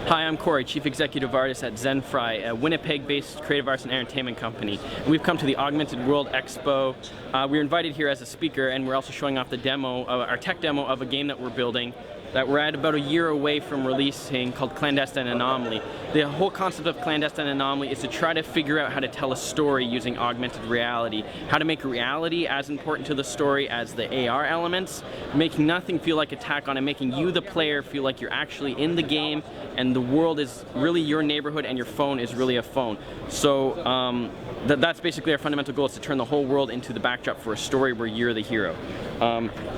Hi, I'm Corey, Chief Executive Artist at ZenFri, a Winnipeg-based creative arts and entertainment company. And we've come to the Augmented World Expo. We were invited here as a speaker, and we're also showing off the demo, our tech demo of a game that we're building that we're at about a year away from releasing, called Clandestine Anomaly. The whole concept of Clandestine Anomaly is to try to figure out how to tell a story using augmented reality, how to make reality as important to the story as the AR elements, making nothing feel like attack on it, making you, the player, feel like you're actually in the game and the world is really your neighborhood and your phone is really a phone. So that's basically our fundamental goal, is to turn the whole world into the backdrop for a story where you're the hero.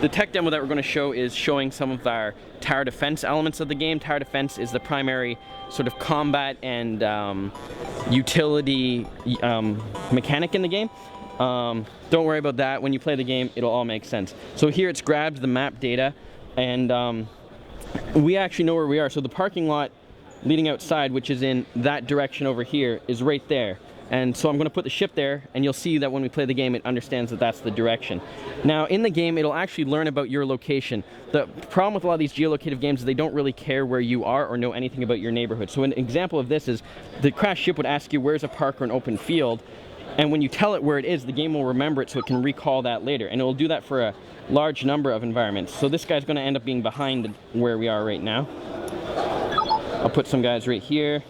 The tech demo that we're going to show is showing some of our tower defense elements of the game. Tower defense is the primary sort of combat and utility mechanic in the game. Don't worry about that. When you play the game, it'll all make sense. So here it's grabbed the map data, and we actually know where we are. So the parking lot leading outside, which is in that direction over here, is right there. And so I'm going to put the ship there, and you'll see that when we play the game, it understands that that's the direction. Now, in the game, it'll actually learn about your location. The problem with a lot of these geolocative games is they don't really care where you are or know anything about your neighborhood. So an example of this is the crashed ship would ask you where's a park or an open field, and when you tell it where it is, the game will remember it so it can recall that later. And it will do that for a large number of environments. So this guy's going to end up being behind where we are right now. I'll put some guys right here.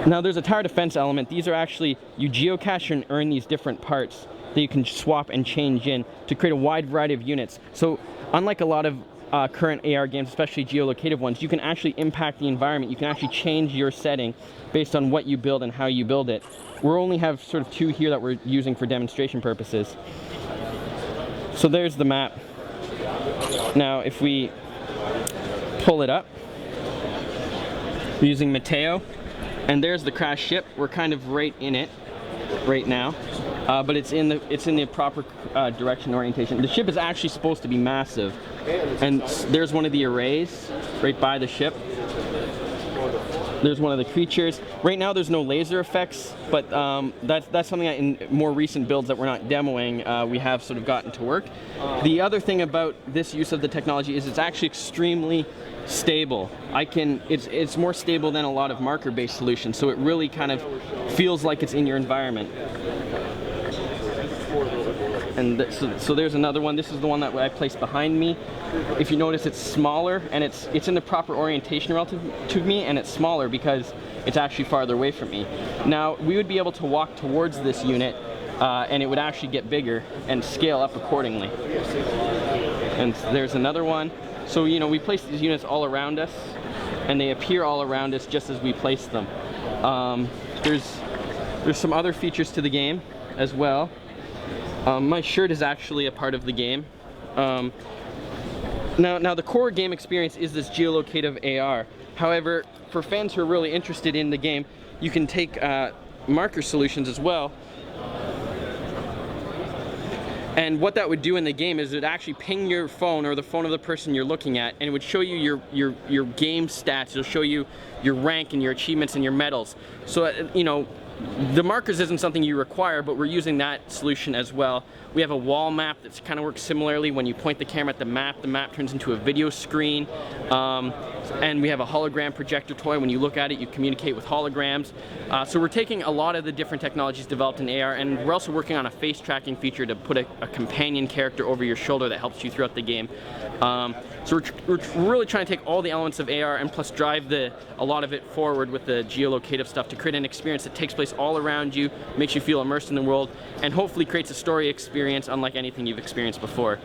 Now there's a tower defense element. These are actually, you geocache and earn these different parts that you can swap and change in to create a wide variety of units. So unlike a lot of current AR games, especially geolocative ones, you can actually impact the environment. You can actually change your setting based on what you build and how you build it. We only have sort of two here that we're using for demonstration purposes. So there's the map. Now if we pull it up, we're using Mateo. And there's the crashed ship. We're kind of right in it right now, but it's in the proper direction and orientation. The ship is actually supposed to be massive, and there's one of the arrays right by the ship. There's one of the creatures. Right now there's no laser effects, but that's something that in more recent builds that we're not demoing, we have sort of gotten to work. The other thing about this use of the technology is it's actually extremely stable. It's more stable than a lot of marker-based solutions, so it really kind of feels like it's in your environment. And so there's another one. This is the one that I placed behind me. If you notice, it's smaller, and it's in the proper orientation relative to me, and it's smaller because it's actually farther away from me. Now, we would be able to walk towards this unit, and it would actually get bigger and scale up accordingly. And there's another one. So, you know, we place these units all around us, and they appear all around us just as we place them. There's some other features to the game as well. My shirt is actually a part of the game. Now the core game experience is this geolocative AR. However, for fans who are really interested in the game, you can take marker solutions as well. And what that would do in the game is it would actually ping your phone or the phone of the person you're looking at, and it would show you your game stats. It'll show you your rank and your achievements and your medals. So, you know, the markers isn't something you require, but we're using that solution as well. We have a wall map that kind of works similarly. When you point the camera at the map turns into a video screen. And we have a hologram projector toy. When you look at it, you communicate with holograms. So we're taking a lot of the different technologies developed in AR, and we're also working on a face tracking feature to put a companion character over your shoulder that helps you throughout the game. So we're really trying to take all the elements of AR and plus drive a lot of it forward with the geolocative stuff to create an experience that takes place all around you, makes you feel immersed in the world, and hopefully creates a story experience unlike anything you've experienced before.